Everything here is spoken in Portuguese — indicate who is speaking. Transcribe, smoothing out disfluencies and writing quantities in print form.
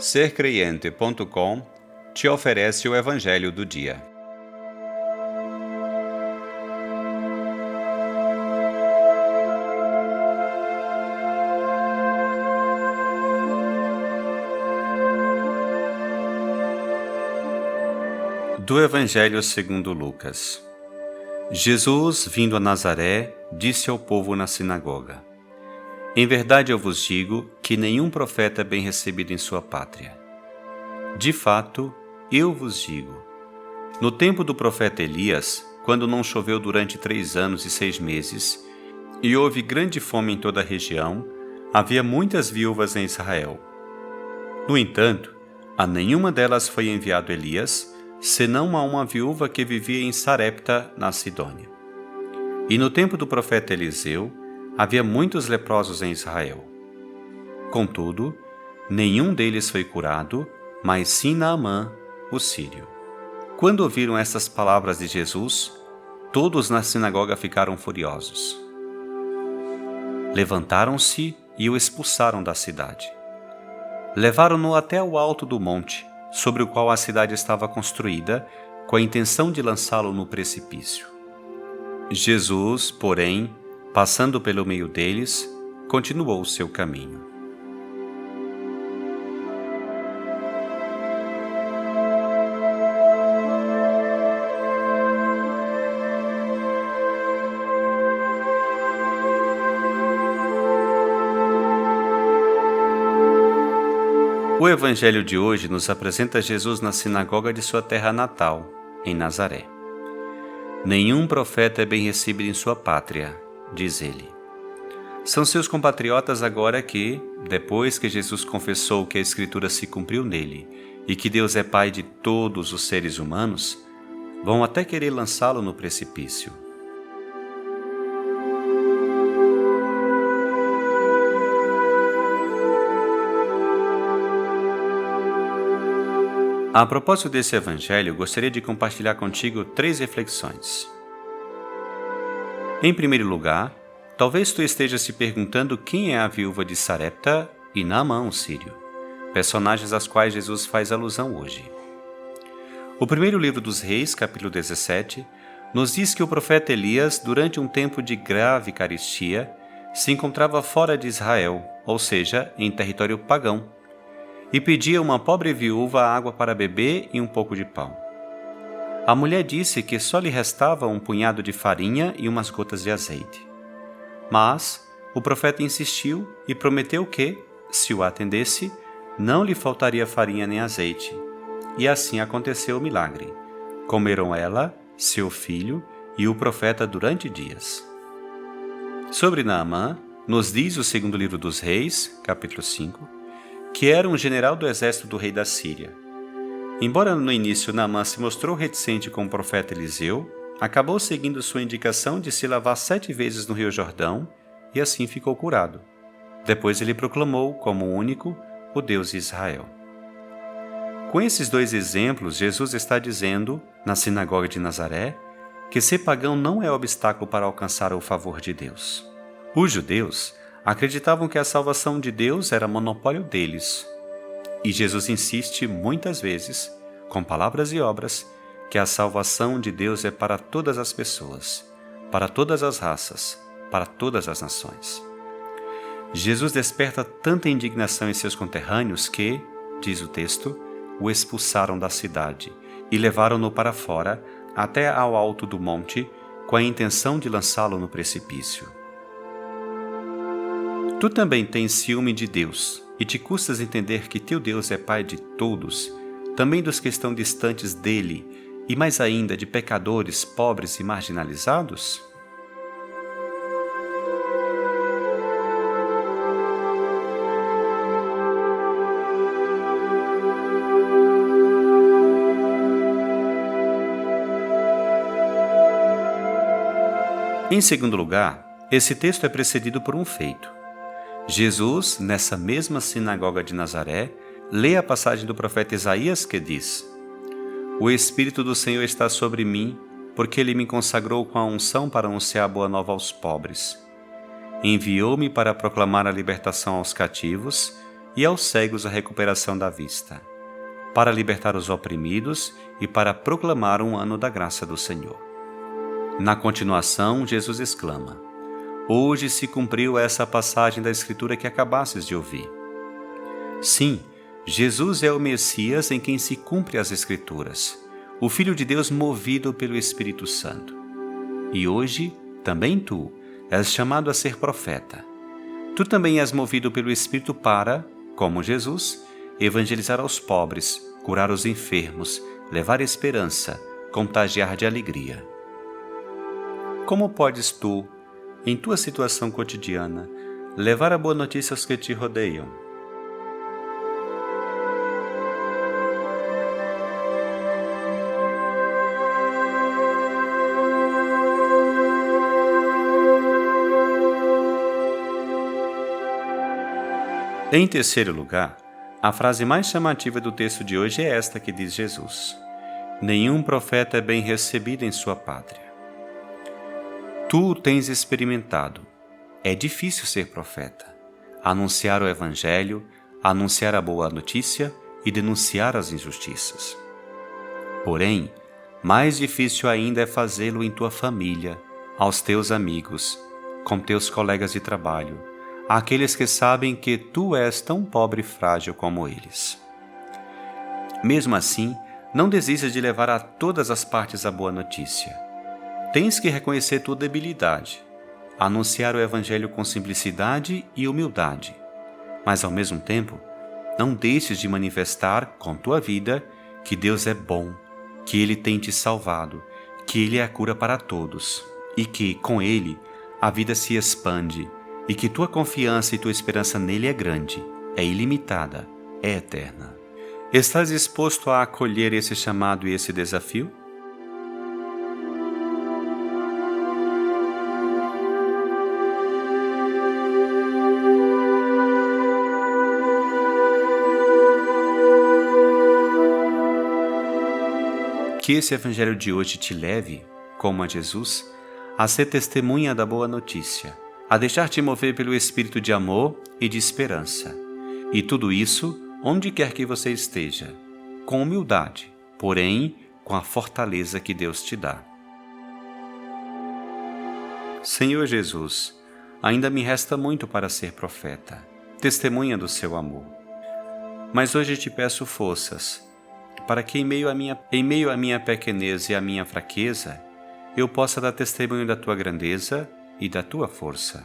Speaker 1: Sercreiente.com te oferece o Evangelho do Dia. Do Evangelho segundo Lucas. Jesus, vindo a Nazaré, disse ao povo na sinagoga: Em verdade eu vos digo que nenhum profeta é bem recebido em sua pátria. De fato, eu vos digo, no tempo do profeta Elias, quando não choveu durante 3 anos e 6 meses, e houve grande fome em toda a região, havia muitas viúvas em Israel. No entanto, a nenhuma delas foi enviado Elias, senão a uma viúva que vivia em Sarepta, na Sidônia. E no tempo do profeta Eliseu, havia muitos leprosos em Israel. Contudo, nenhum deles foi curado, mas sim Naamã, o sírio. Quando ouviram estas palavras de Jesus, todos na sinagoga ficaram furiosos. Levantaram-se e o expulsaram da cidade. Levaram-no até o alto do monte, sobre o qual a cidade estava construída, com a intenção de lançá-lo no precipício. Jesus, porém, passando pelo meio deles, continuou o seu caminho. O Evangelho de hoje nos apresenta Jesus na sinagoga de sua terra natal, em Nazaré. Nenhum profeta é bem recebido em sua pátria, diz ele. São seus compatriotas agora que, depois que Jesus confessou que a Escritura se cumpriu nele e que Deus é Pai de todos os seres humanos, vão até querer lançá-lo no precipício. A propósito desse evangelho, gostaria de compartilhar contigo 3 reflexões. Em primeiro lugar, talvez tu esteja se perguntando quem é a viúva de Sarepta e Naamã, o sírio, personagens aos quais Jesus faz alusão hoje. O primeiro livro dos Reis, capítulo 17, nos diz que o profeta Elias, durante um tempo de grave carestia, se encontrava fora de Israel, ou seja, em território pagão, e pedia a uma pobre viúva água para beber e um pouco de pão. A mulher disse que só lhe restava um punhado de farinha e umas gotas de azeite. Mas o profeta insistiu e prometeu que, se o atendesse, não lhe faltaria farinha nem azeite. E assim aconteceu o milagre. Comeram ela, seu filho e o profeta durante dias. Sobre Naamã, nos diz o segundo livro dos Reis, capítulo 5, que era um general do exército do rei da Síria. Embora no início Naamã se mostrou reticente com o profeta Eliseu, acabou seguindo sua indicação de se lavar 7 vezes no rio Jordão e assim ficou curado. Depois ele proclamou como único o Deus de Israel. Com esses 2 exemplos, Jesus está dizendo, na sinagoga de Nazaré, que ser pagão não é obstáculo para alcançar o favor de Deus. Os judeus acreditavam que a salvação de Deus era monopólio deles. E Jesus insiste muitas vezes, com palavras e obras, que a salvação de Deus é para todas as pessoas, para todas as raças, para todas as nações. Jesus desperta tanta indignação em seus conterrâneos que, diz o texto, o expulsaram da cidade e levaram-no para fora até ao alto do monte, com a intenção de lançá-lo no precipício. Tu também tens ciúme de Deus e te custas entender que teu Deus é Pai de todos, também dos que estão distantes dele e mais ainda de pecadores, pobres e marginalizados? Em segundo lugar, esse texto é precedido por um feito. Jesus, nessa mesma sinagoga de Nazaré, lê a passagem do profeta Isaías que diz: O Espírito do Senhor está sobre mim, porque Ele me consagrou com a unção para anunciar a boa nova aos pobres. Enviou-me para proclamar a libertação aos cativos e aos cegos a recuperação da vista, para libertar os oprimidos e para proclamar um ano da graça do Senhor. Na continuação, Jesus exclama: Hoje se cumpriu essa passagem da Escritura que acabastes de ouvir. Sim, Jesus é o Messias em quem se cumpre as Escrituras, o Filho de Deus movido pelo Espírito Santo. E hoje, também tu, és chamado a ser profeta. Tu também és movido pelo Espírito para, como Jesus, evangelizar aos pobres, curar os enfermos, levar esperança, contagiar de alegria. Como podes tu, em tua situação cotidiana, levar a boa notícia aos que te rodeiam? Em terceiro lugar, a frase mais chamativa do texto de hoje é esta que diz Jesus: Nenhum profeta é bem recebido em sua pátria. Tu o tens experimentado. É difícil ser profeta, anunciar o Evangelho, anunciar a boa notícia e denunciar as injustiças. Porém, mais difícil ainda é fazê-lo em tua família, aos teus amigos, com teus colegas de trabalho, àqueles que sabem que tu és tão pobre e frágil como eles. Mesmo assim, não desistas de levar a todas as partes a boa notícia. Tens que reconhecer tua debilidade, anunciar o Evangelho com simplicidade e humildade, mas ao mesmo tempo, não deixes de manifestar com tua vida que Deus é bom, que Ele tem te salvado, que Ele é a cura para todos e que, com Ele, a vida se expande e que tua confiança e tua esperança nele é grande, é ilimitada, é eterna. Estás disposto a acolher esse chamado e esse desafio? Que esse Evangelho de hoje te leve, como a Jesus, a ser testemunha da boa notícia, a deixar-te mover pelo espírito de amor e de esperança. E tudo isso, onde quer que você esteja, com humildade, porém com a fortaleza que Deus te dá. Senhor Jesus, ainda me resta muito para ser profeta, testemunha do seu amor. Mas hoje te peço forças, para que em meio à minha pequenez e à minha fraqueza, eu possa dar testemunho da tua grandeza e da tua força.